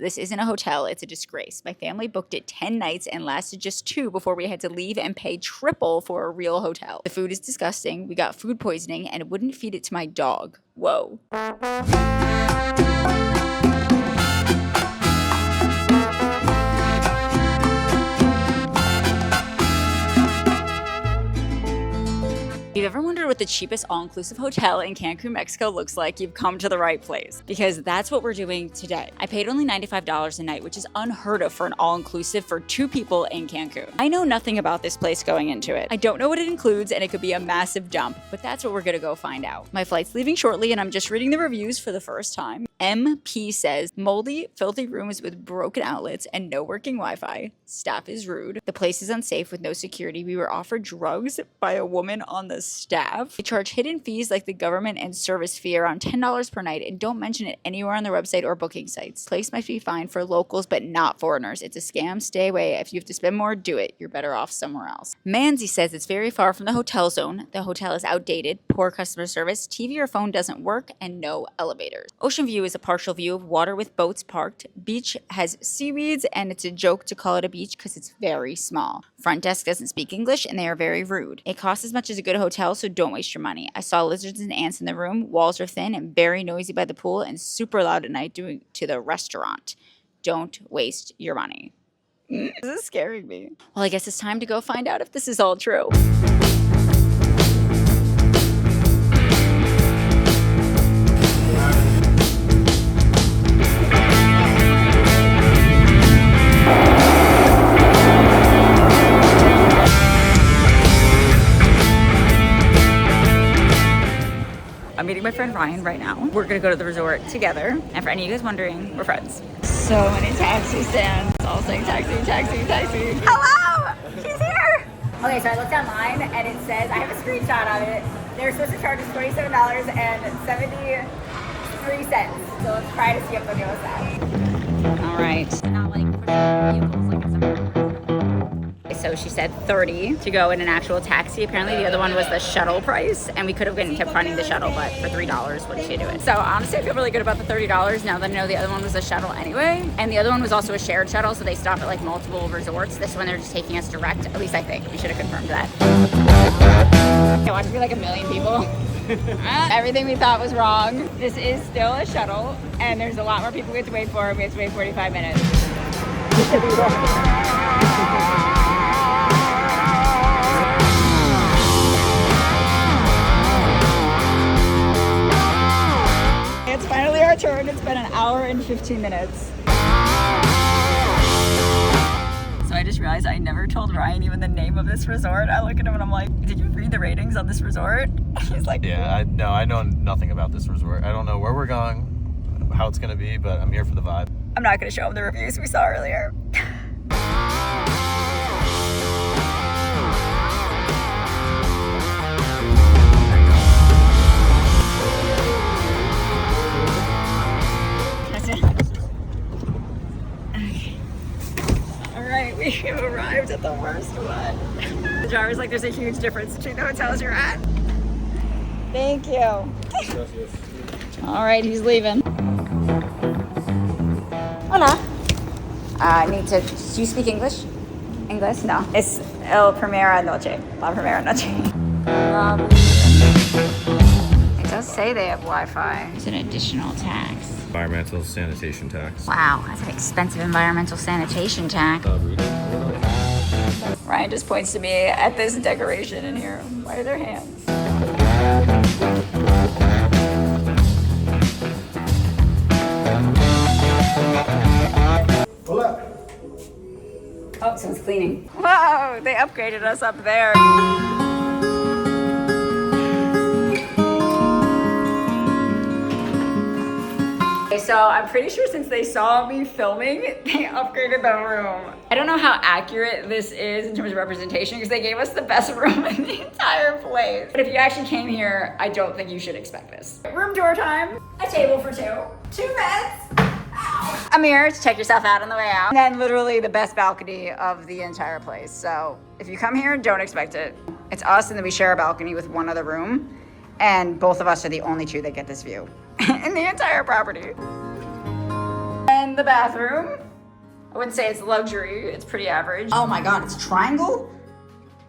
This isn't a hotel, it's a disgrace. My family booked it 10 nights and lasted just 2 before we had to leave and pay triple for a real hotel. The food is disgusting. We got food poisoning and wouldn't feed it to my dog. Whoa. If you've ever wondered what the cheapest all-inclusive hotel in Cancun, Mexico looks like, you've come to the right place, because that's what we're doing today. I paid only $95 a night, which is unheard of for an all-inclusive for 2 people in Cancun. I know nothing about this place going into it. I don't know what it includes, and it could be a massive dump, but that's what we're gonna go find out. My flight's leaving shortly, and I'm just reading the reviews for the first time. MP says, moldy, filthy rooms with broken outlets and no working Wi-Fi. Staff is rude. The place is unsafe with no security. We were offered drugs by a woman on the staff. They charge hidden fees like the government and service fee around $10 per night and don't mention it anywhere on their website or booking sites. Place might be fine for locals but not foreigners. It's a scam. Stay away. If you have to spend more, do it. You're better off somewhere else. Manzi says it's very far from the hotel zone. The hotel is outdated, poor customer service, TV or phone doesn't work, and no elevators. Ocean view is a partial view of water with boats parked. Beach has seaweeds and it's a joke to call it a beach because it's very small. Front desk doesn't speak English and they are very rude. It costs as much as a good hotel, so don't waste your money. I saw lizards and ants in the room. Walls are thin and very noisy by the pool and super loud at night due to the restaurant. Don't waste your money. This is scaring me. Well, I guess it's time to go find out if this is all true. I'm meeting my friend Ryan right now. We're gonna go to the resort together. And for any of you guys wondering, we're friends. So many taxi stands, all saying taxi, taxi, taxi. Hello, she's here. Okay, so I looked online and it says, I have a screenshot of it. They're supposed to charge us $27.73. So let's try to see if they'll give us that. All right. Not like pushing vehicles like it's a... So she said 30 to go in an actual taxi. Apparently the other one was the shuttle price and we could have kept running the shuttle, but for $3, what did she do it? So honestly, I feel really good about the $30 now that I know the other one was a shuttle anyway. And the other one was also a shared shuttle, so they stop at like multiple resorts. This one, they're just taking us direct, at least I think. We should have confirmed that. I watched it be like 1 million people. Everything we thought was wrong. This is still a shuttle and there's a lot more people we have to wait for, and we have to wait 45 minutes. It's finally our turn. It's been 1 hour and 15 minutes. So I just realized I never told Ryan even the name of this resort. I look at him and I'm like, did you read the ratings on this resort? He's like, yeah, I know nothing about this resort. I don't know where we're going, how it's gonna be, but I'm here for the vibe. I'm not gonna show him the reviews we saw earlier. We have arrived at the worst one. The driver's like, there's a huge difference between the hotels you're at. Thank you. All right, he's leaving. Hola. I need to, do you speak English? English? No. It's El Primera Noche. La Primera Noche. It does say they have Wi-Fi. It's an additional tax. Environmental sanitation tax. Wow, that's an expensive environmental sanitation tax. Ryan just points to me at this decoration in here. Why are there hands? Hola. Oh, someone's cleaning. Whoa, they upgraded us up there. So I'm pretty sure since they saw me filming, they upgraded the room. I don't know how accurate this is in terms of representation because they gave us the best room in the entire place. But if you actually came here, I don't think you should expect this. Room tour time. A table for 2. 2 beds. Ow. A mirror to check yourself out on the way out. And then literally the best balcony of the entire place. So if you come here, don't expect it. It's us and then we share a balcony with one other room. And both of us are the only 2 that get this view in the entire property. And the bathroom. I wouldn't say it's luxury, it's pretty average. Oh my god, it's a triangle?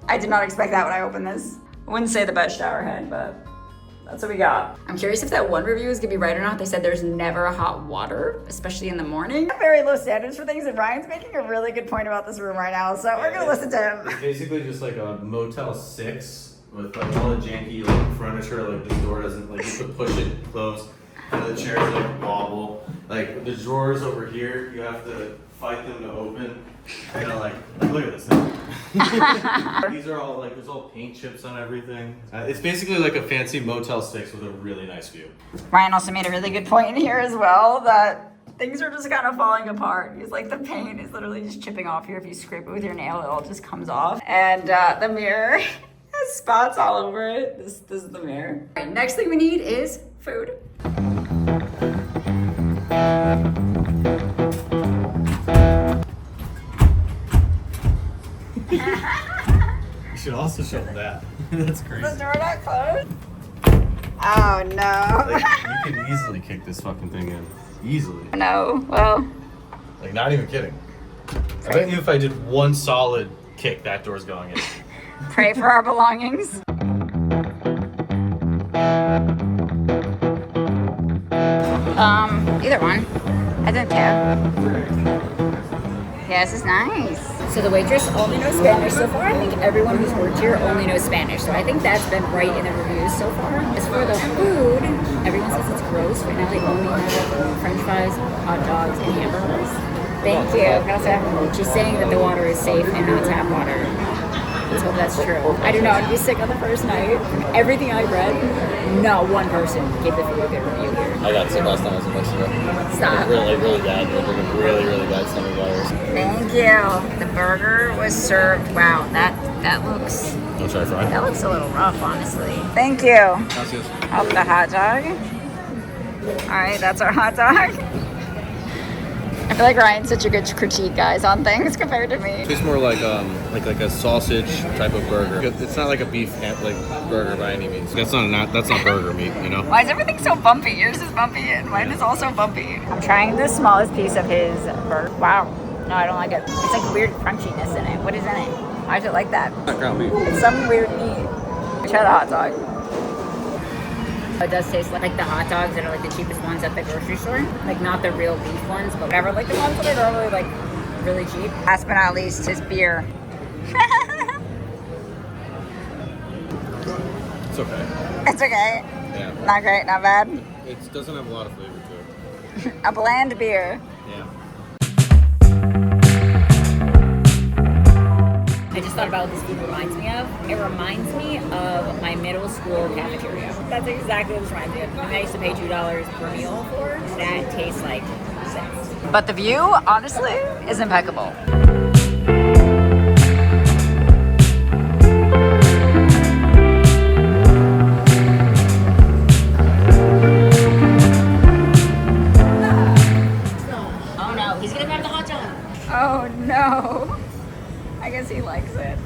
I did not expect that when I opened this. I wouldn't say the best shower head, but that's what we got. I'm curious if that one review is gonna be right or not. They said there's never hot water, especially in the morning. Very low standards for things, and Ryan's making a really good point about this room right now, so we're gonna listen to him. It's basically just like a Motel 6 with like all the janky like furniture, like the door doesn't, like you could push it close, and the chairs like wobble. Like the drawers over here, you have to fight them to open. You know, like look at this thing. These are all like, there's all paint chips on everything. It's basically like a fancy Motel 6 with a really nice view. Ryan also made a really good point in here as well, that things are just kind of falling apart. He's like, the paint is literally just chipping off here. If you scrape it with your nail, it all just comes off. And the mirror has spots all over it. This is the mirror. All right, next thing we need is food. You should also show them that. That's crazy. The door not closed? Oh no. Like, you could easily kick this fucking thing in. Easily. No, well. Like, not even kidding. I bet you if I did one solid kick, that door's going in. Pray for our belongings. Either one. I don't care. Yeah, this is nice. So the waitress only knows Spanish so far. I think everyone who's worked here only knows Spanish. So I think that's been right in the reviews so far. As for the food, everyone says it's gross. Right now they only have French fries, hot dogs, and hamburgers. Thank you. Gracias. She's saying that the water is safe and not tap water. Let's hope that's true. I do not want to be sick on the first night. From everything I read, not one person gave the food a good review here. I got sick last time I was in Mexico. Stop. Really, really bad. Really bad stomach virus. Thank you. The burger was served. Wow, that looks. I'll try fry. That looks a little rough, honestly. Thank you. Gracias. Up the hot dog. All right, that's our hot dog. I feel like Ryan's such a good critique, guys, on things compared to me. It tastes more like a sausage type of burger. It's not like a beef like burger by any means. That's not burger meat, you know. Why is everything so bumpy? Yours is bumpy and mine is also bumpy. I'm trying the smallest piece of his burger. Wow. No, I don't like it. It's like weird crunchiness in it. What is in it? Why is it like that? Not ground beef. It's some weird meat. Try the hot dog. It does taste like the hot dogs that are like the cheapest ones at the grocery store. Like not the real beef ones, but whatever. Like the ones that are normally like really cheap. Last but not least is beer. It's okay. It's okay. Yeah. Not great, not bad. It doesn't have a lot of flavor to it. A bland beer. Yeah. I just thought about what this food reminds me of. It reminds me of my middle school cafeteria. That's exactly what this reminds me of. I used to pay $2 per meal for. That tastes like 6. But the view, honestly, is impeccable. Oh no, he's gonna grab the hot dog. Oh no. I guess he likes it.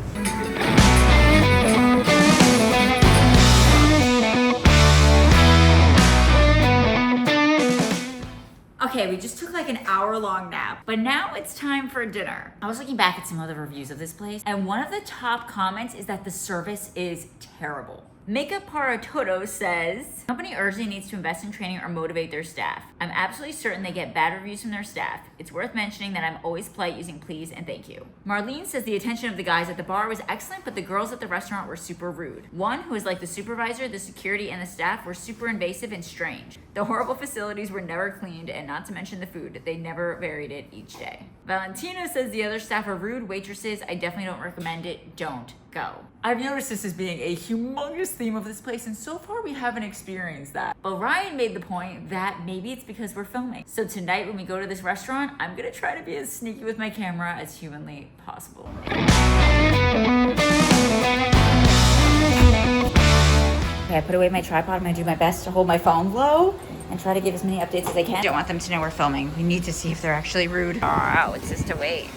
Okay, we just took like an hour-long nap, but now it's time for dinner. I was looking back at some other reviews of this place, and one of the top comments is that the service is terrible. Makeup Para Toto says, company urgently needs to invest in training or motivate their staff. I'm absolutely certain they get bad reviews from their staff. It's worth mentioning that I'm always polite using please and thank you. Marlene says the attention of the guys at the bar was excellent, but the girls at the restaurant were super rude. One, who is like the supervisor, the security, and the staff were super invasive and strange. The horrible facilities were never cleaned, and not to mention the food. They never varied it each day. Valentina says the other staff are rude waitresses. I definitely don't recommend it. Don't go. I've noticed this as being a humongous theme of this place, and so far we haven't experienced that. But Ryan made the point that maybe it's because we're filming. So tonight when we go to this restaurant, I'm gonna try to be as sneaky with my camera as humanly possible. Okay, I put away my tripod. I'm gonna do my best to hold my phone low and try to give as many updates as I can. I don't want them to know we're filming. We need to see if they're actually rude. Oh, it's just to wait.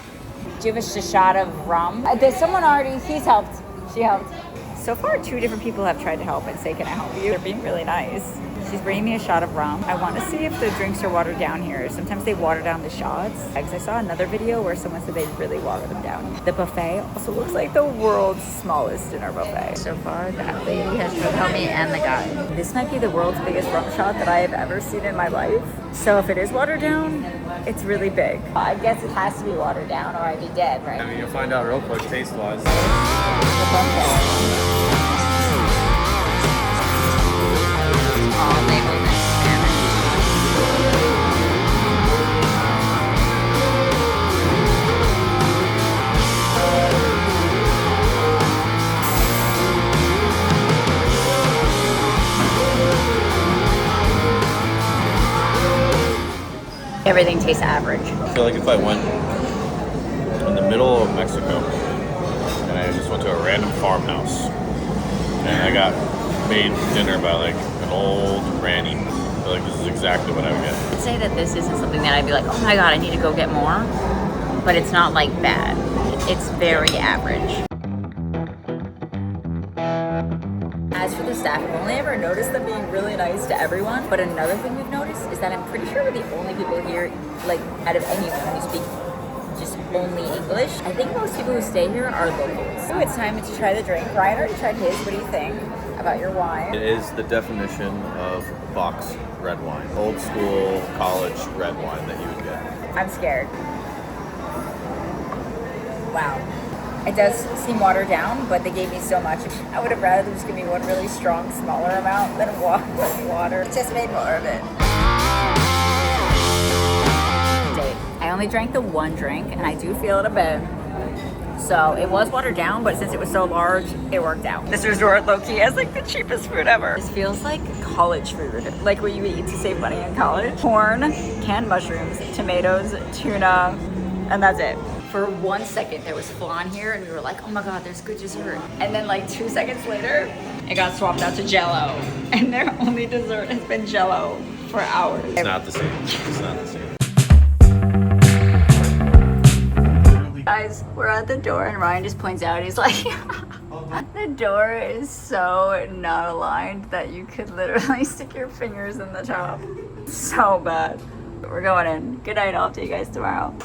Do you have a shot of rum? There's someone already, he's helped. She helped. So far, 2 different people have tried to help and say, can I help you? They're being really nice. She's bringing me a shot of rum. I want to see if the drinks are watered down here. Sometimes they water down the shots. I saw another video where someone said they really water them down. The buffet also looks like the world's smallest dinner buffet. So far, that lady has helped me and the guy. This might be the world's biggest rum shot that I have ever seen in my life. So if it is watered down, it's really big. I guess it has to be watered down or I'd be dead, right? I mean, you'll find out real quick taste-wise. All labeled in Spanish. Everything tastes average. I feel like if I went in the middle of Mexico and I just went to a random farmhouse and I got made dinner by like an old granny, I feel like this is exactly what I would get. I'd say that this isn't something that I'd be like, oh my god, I need to go get more. But it's not like bad. It's very average. As for the staff, I've only ever noticed them being really nice to everyone. But another thing we've noticed is that I'm pretty sure we're the only people here, like out of anyone who speak just only English. I think most people who stay here are locals. So it's time to try the drink. Ryan already tried his. What do you think about your wine? It is the definition of box red wine. Old school college red wine that you would get. I'm scared. Wow. It does seem watered down, but they gave me so much. I would have rather them just give me one really strong, smaller amount than water. It just made more of it. I only drank the one drink, and I do feel it a bit. So it was watered down, but since it was so large, it worked out. This resort low-key has like the cheapest food ever. This feels like college food, like what you eat to save money in college. Corn, canned mushrooms, tomatoes, tuna, and that's it. For 1 second, there was flan here, and we were like, oh my god, there's good dessert. And then like 2 seconds later, it got swapped out to Jell-O. And their only dessert has been Jell-O for hours. It's not the same. It's not the same. Guys, we're at the door, and Ryan just points out, he's like, the door is so not aligned that you could literally stick your fingers in the top. So bad. We're going in. Good night, I'll see you guys tomorrow.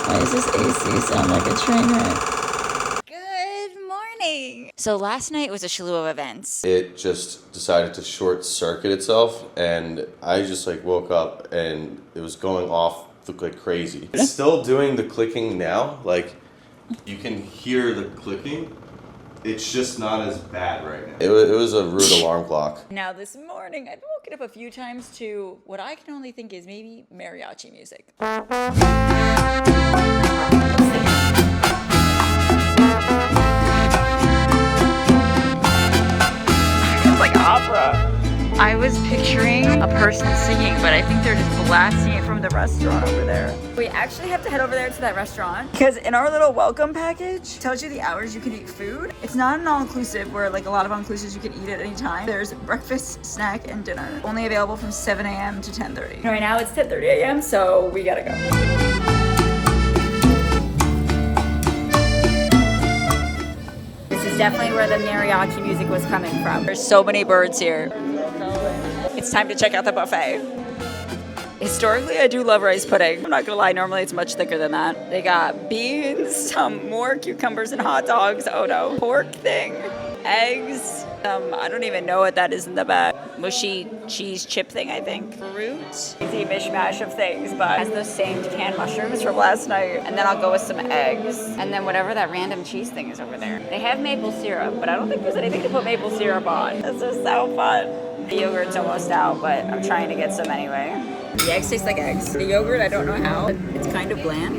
Why does this AC sound like a train wreck? Good morning. So last night was a slew of events. It just decided to short circuit itself, and I just like woke up and it was going off like crazy. It's still doing the clicking now. Like you can hear the clicking. It's just not as bad right now. It was a rude alarm clock. Now this morning, I've woken up a few times to what I can only think is maybe mariachi music. It's like opera. I was picturing a person singing, but I think they're just blasting it from the restaurant over there. We actually have to head over there to that restaurant because in our little welcome package, it tells you the hours you can eat food. It's not an all-inclusive where like a lot of all-inclusives you can eat at any time. There's breakfast, snack, and dinner. Only available from 7 a.m. to 10:30. Right now it's 10:30 a.m., so we gotta go. Definitely where the mariachi music was coming from. There's so many birds here. It's time to check out the buffet. Historically, I do love rice pudding. I'm not gonna lie, normally it's much thicker than that. They got beans, some more cucumbers and hot dogs. Oh no. Pork thing, eggs. I don't even know what that is in the back. Mushy cheese chip thing, I think. Fruit. Easy mishmash of things, but it has those same canned mushrooms from last night. And then I'll go with some eggs. And then whatever that random cheese thing is over there. They have maple syrup, but I don't think there's anything to put maple syrup on. This is so fun. The yogurt's almost out, but I'm trying to get some anyway. The eggs taste like eggs. The yogurt, I don't know how. It's kind of bland.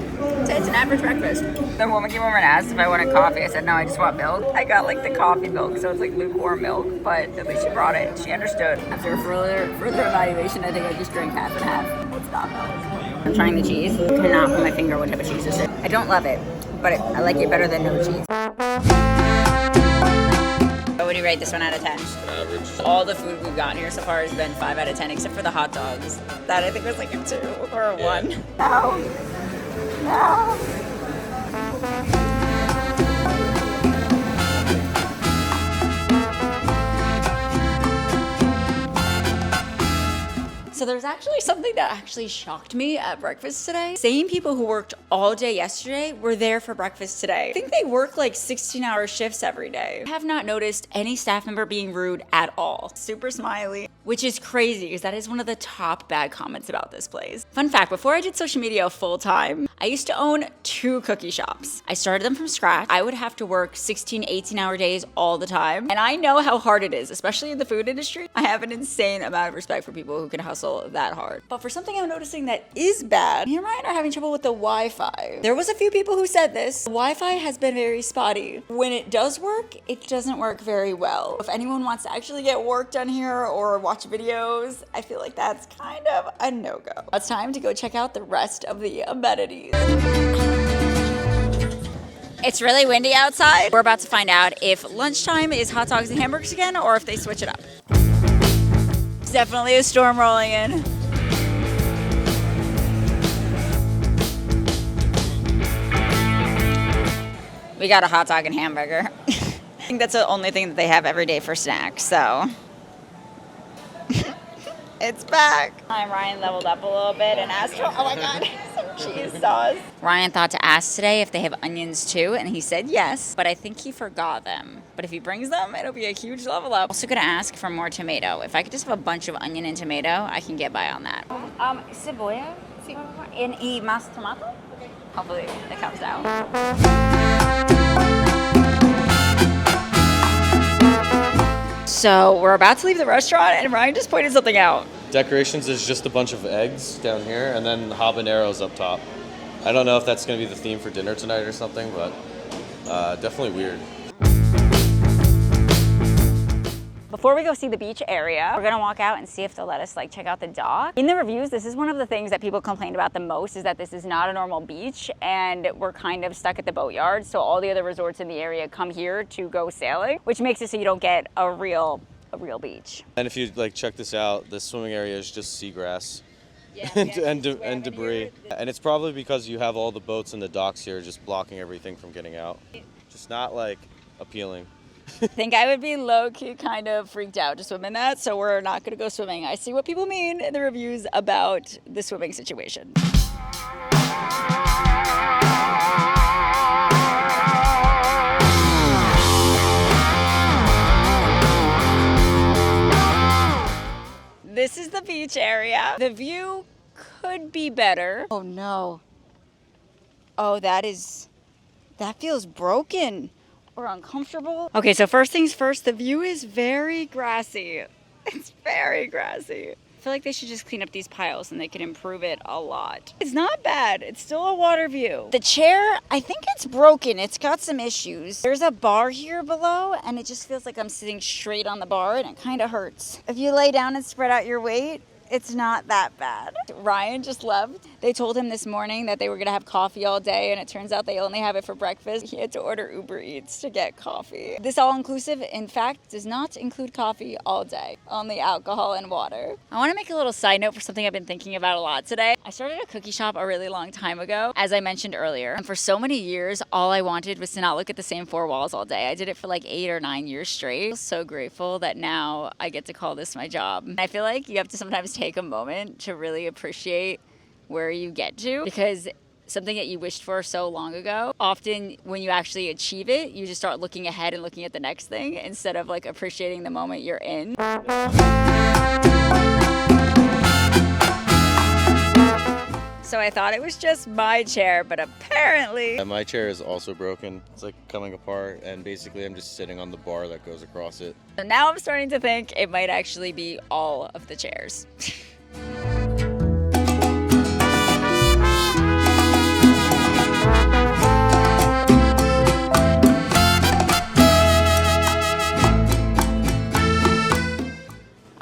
It's an average breakfast. The woman came over and asked if I wanted coffee. I said, no, I just want milk. I got like the coffee milk, so it's like lukewarm milk, but at least she brought it. She understood. After further evaluation, I think I just drank half and half. It's not milk. I'm trying the cheese. I cannot put my finger on what type of cheese this is. I don't love it, but I like it better than no cheese. What do you rate this one out of 10? Average. All the food we've gotten here so far has been 5 out of 10, except for the hot dogs. That I think was like a 2 or a 1. No. No. So there's actually something that actually shocked me at breakfast today. Same people who worked all day yesterday were there for breakfast today. I think they work like 16-hour shifts every day. I have not noticed any staff member being rude at all. Super smiley, which is crazy because that is one of the top bad comments about this place. Fun fact, before I did social media full time, I used to own 2 cookie shops. I started them from scratch. I would have to work 16, 18-hour days all the time. And I know how hard it is, especially in the food industry. I have an insane amount of respect for people who can hustle that hard. But for something I'm noticing that is bad, me and Ryan are having trouble with the Wi-Fi. There was a few people who said this. The Wi-Fi has been very spotty. When it does work, it doesn't work very well. If anyone wants to actually get work done here or watch videos, I feel like that's kind of a no-go. It's time to go check out the rest of the amenities. It's really windy outside. We're about to find out if lunchtime is hot dogs and hamburgers again or if they switch it up. It's definitely a storm rolling in. We got a hot dog and hamburger. I think that's the only thing that they have every day for snacks, so. It's back. Ryan leveled up a little bit and asked for, oh my God, some cheese sauce. Ryan thought to ask today if they have onions too, and he said yes, but I think he forgot them. But if he brings them, it'll be a huge level up. Also gonna ask for more tomato. If I could just have a bunch of onion and tomato, I can get by on that. Cebolla y más tomato? Okay. Hopefully it comes out. So we're about to leave the restaurant and Ryan just pointed something out. Decorations is just a bunch of eggs down here and then habaneros up top. I don't know if that's going to be the theme for dinner tonight or something, but definitely weird. Before we go see the beach area, we're gonna walk out and see if they'll let us check out the dock. In the reviews, this is one of the things that people complained about the most, is that this is not a normal beach and we're kind of stuck at the boatyard. So all the other resorts in the area come here to go sailing, which makes it so you don't get a real beach. And if you check this out, the swimming area is just seagrass. and debris. And it's probably because you have all the boats and the docks here just blocking everything from getting out. Just not appealing. I think I would be low-key kind of freaked out to swim in that, so we're not going to go swimming. I see what people mean in the reviews about the swimming situation. This is the beach area. The view could be better. Oh no. Oh, that feels broken. Or uncomfortable. Okay, so first things first, the view is very grassy. It's very grassy. I feel like they should just clean up these piles and they can improve it a lot. It's not bad. It's still a water view. The chair, I think it's broken. It's got some issues. There's a bar here below and it just feels like I'm sitting straight on the bar and it kind of hurts. If you lay down and spread out your weight, it's not that bad. Ryan just left. They told him this morning that they were gonna have coffee all day and it turns out they only have it for breakfast. He had to order Uber Eats to get coffee. This all-inclusive, in fact, does not include coffee all day, only alcohol and water. I wanna make a little side note for something I've been thinking about a lot today. I started a cookie shop a really long time ago, as I mentioned earlier. And for so many years, all I wanted was to not look at the same 4 walls all day. I did it for 8 or 9 years straight. I'm so grateful that now I get to call this my job. I feel like you have to sometimes take a moment to really appreciate where you get to, because something that you wished for so long ago, often when you actually achieve it, you just start looking ahead and looking at the next thing instead of appreciating the moment you're in. So I thought it was just my chair, but apparently... Yeah, my chair is also broken. It's coming apart, and basically I'm just sitting on the bar that goes across it. So now I'm starting to think it might actually be all of the chairs.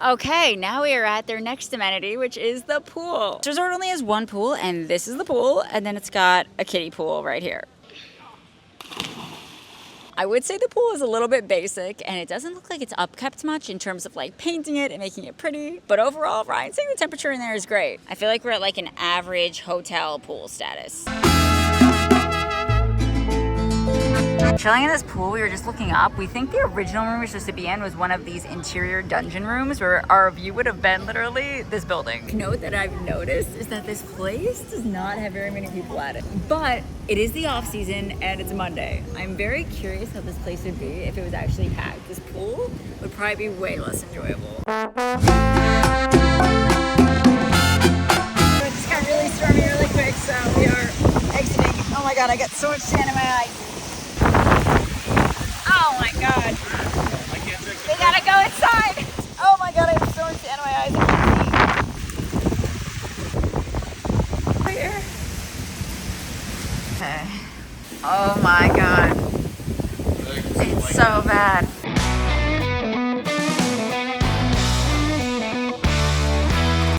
Okay, now we are at their next amenity, which is the pool. This resort only has one pool, and this is the pool, and then it's got a kiddie pool right here. I would say the pool is a little bit basic, and it doesn't look like it's upkept much in terms of painting it and making it pretty. But overall, Ryan's saying the temperature in there is great. I feel like we're at an average hotel pool status. Chilling in this pool, we were just looking up. We think the original room we were supposed to be in was one of these interior dungeon rooms where our view would have been literally this building. Note that I've noticed is that this place does not have very many people at it. But it is the off season and it's Monday. I'm very curious how this place would be if it was actually packed. This pool would probably be way less enjoyable. It just got really stormy really quick, so we are exiting. Oh my god, I got so much sand in my eyes. Oh my god. We gotta go inside. Oh my god, I have so much sand in my eyes. I can't see. Here. Okay. Oh my god. It's so bad.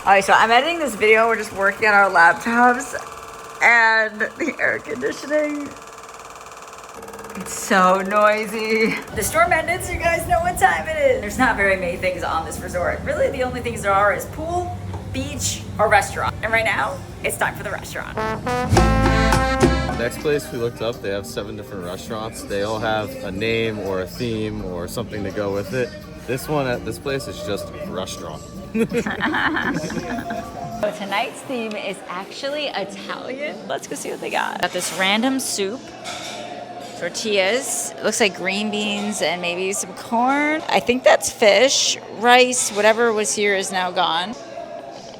Alright, so I'm editing this video. We're just working on our laptops and the air conditioning. It's so noisy. The storm ended, so you guys know what time it is. There's not very many things on this resort. Really, the only things there are is pool, beach, or restaurant. And right now, it's time for the restaurant. Next place we looked up, they have 7 different restaurants. They all have a name or a theme or something to go with it. This one at this place is just restaurant. So tonight's theme is actually Italian. Let's go see what they got. Got this random soup, tortillas. It looks like green beans and maybe some corn. I think that's fish, rice, whatever was here is now gone.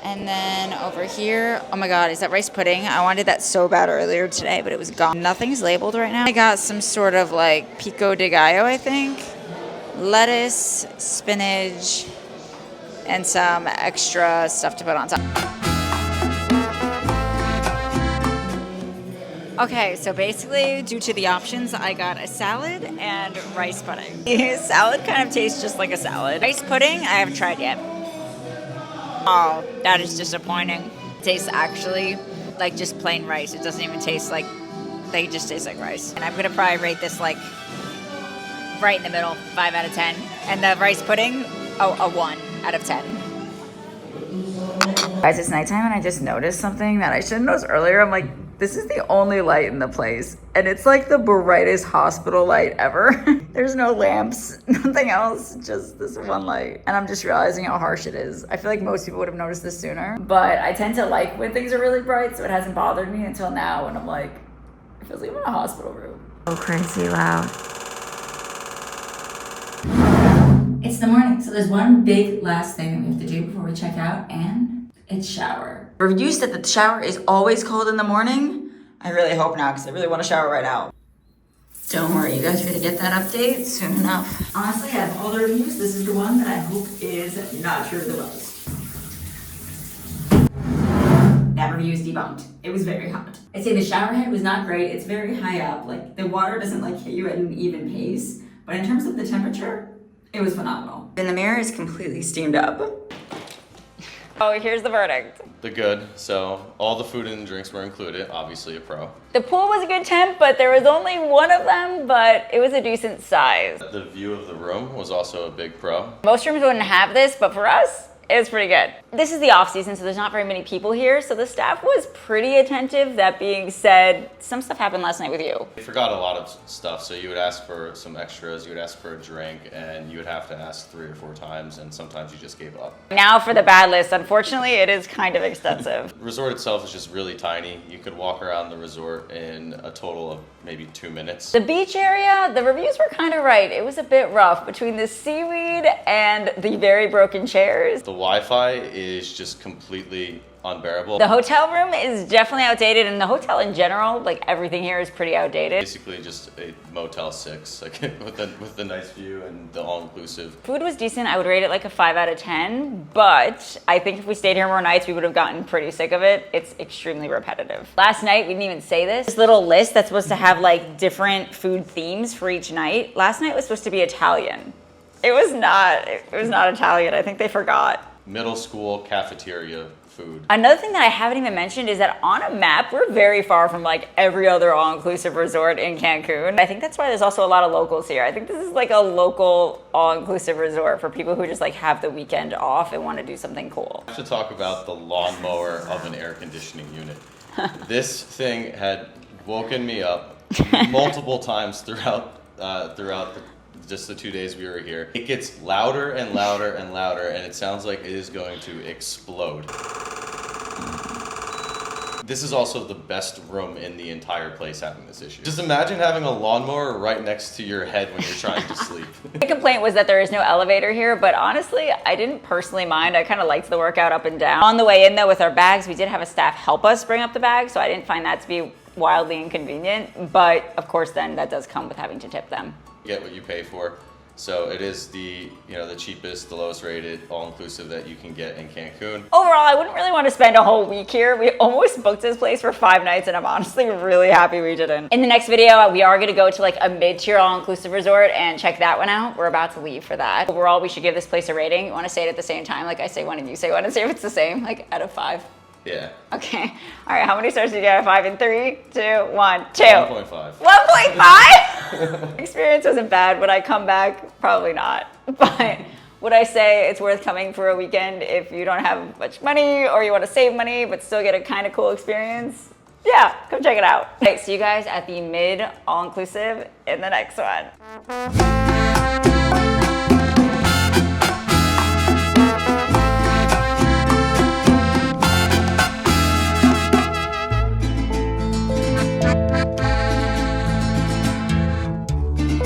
And then over here, oh my god, is that rice pudding? I wanted that so bad earlier today, but it was gone. Nothing's labeled right now. I got some sort of like pico de gallo, I think. Lettuce, spinach, and some extra stuff to put on top. Okay, so basically, due to the options, I got a salad and rice pudding. Salad kind of tastes just like a salad. Rice pudding, I haven't tried yet. Oh, that is disappointing. It tastes actually like just plain rice. It doesn't even taste like, they just taste like rice. And I'm gonna probably rate this like right in the middle, 5 out of 10. And the rice pudding, oh, a 1 out of 10. Guys, it's nighttime and I just noticed something that I should have noticed earlier. I'm like, this is the only light in the place. And it's like the brightest hospital light ever. There's no lamps, nothing else, just this one light. And I'm just realizing how harsh it is. I feel like most people would have noticed this sooner. But I tend to like when things are really bright, so it hasn't bothered me until now when I'm like, it feels like I'm in a hospital room. So crazy loud. It's the morning, so there's one big last thing that we have to do before we check out, and it's shower. We're used that the shower is always cold in the morning. I really hope not, because I really want to shower right now. Don't worry, you guys are gonna get that update soon enough. Honestly, out of all the reviews, this is the one that I hope is not true the most. That review is debunked. It was very hot. I'd say the shower head was not great. It's very high up. Like, the water doesn't like hit you at an even pace. But in terms of the temperature, it was phenomenal. And the mirror is completely steamed up. Oh, here's the verdict. The good, so all the food and drinks were included, obviously a pro. The pool was a good temp, but there was only one of them, but it was a decent size. The view of the room was also a big pro. Most rooms wouldn't have this, but for us, it was pretty good. This is the off season, so there's not very many people here, so the staff was pretty attentive. That being said, some stuff happened last night with you. We forgot a lot of stuff, so you would ask for some extras, you would ask for a drink, and you would have to ask 3 or 4 times, and sometimes you just gave up. Now for the bad list. Unfortunately, it is kind of extensive. The resort itself is just really tiny. You could walk around the resort in a total of maybe 2 minutes. The beach area, the reviews were kind of right. It was a bit rough between the seaweed and the very broken chairs. The Wi-Fi is just completely unbearable. The hotel room is definitely outdated, and the hotel in general, like everything here is pretty outdated. Basically just a Motel 6, like with the nice view and the all-inclusive. Food was decent. I would rate it like a 5 out of 10, but I think if we stayed here more nights, we would have gotten pretty sick of it. It's extremely repetitive. Last night, we didn't even say this little list that's supposed to have like different food themes for each night. Last night was supposed to be Italian. It was not Italian. I think they forgot. Middle school cafeteria food. Another thing that I haven't even mentioned is that on a map, we're very far from like every other all-inclusive resort in Cancun. I think that's why there's also a lot of locals here. I think this is like a local all-inclusive resort for people who just like have the weekend off and want to do something cool. I have to talk about the lawnmower of an air conditioning unit. This thing had woken me up multiple times throughout just the 2 days we were here. It gets louder and louder and louder, and it sounds like it is going to explode. This is also the best room in the entire place having this issue. Just imagine having a lawnmower right next to your head when you're trying to sleep. The complaint was that there is no elevator here, but honestly, I didn't personally mind. I kind of liked the workout up and down. On the way in though, with our bags, we did have a staff help us bring up the bags, so I didn't find that to be wildly inconvenient. But of course, then that does come with having to tip them. Get what you pay for. So it is the cheapest, the lowest rated, all-inclusive that you can get in Cancun. Overall, I wouldn't really want to spend a whole week here. We almost booked this place for 5 nights, and I'm honestly really happy we didn't. In the next video, we are going to go to like a mid-tier all-inclusive resort and check that one out. We're about to leave for that. Overall, we should give this place a rating. You want to say it at the same time? Like I say one and you say one, and see if it's the same, like out of 5. Yeah. Okay. All right, how many stars did you get out of 5? In 3, 2, 1, 2. 1.5. 1.5? Experience wasn't bad. Would I come back? Probably not. But would I say it's worth coming for a weekend if you don't have much money or you want to save money but still get a kind of cool experience? Yeah, come check it out. All right, see you guys at the mid all-inclusive in the next one.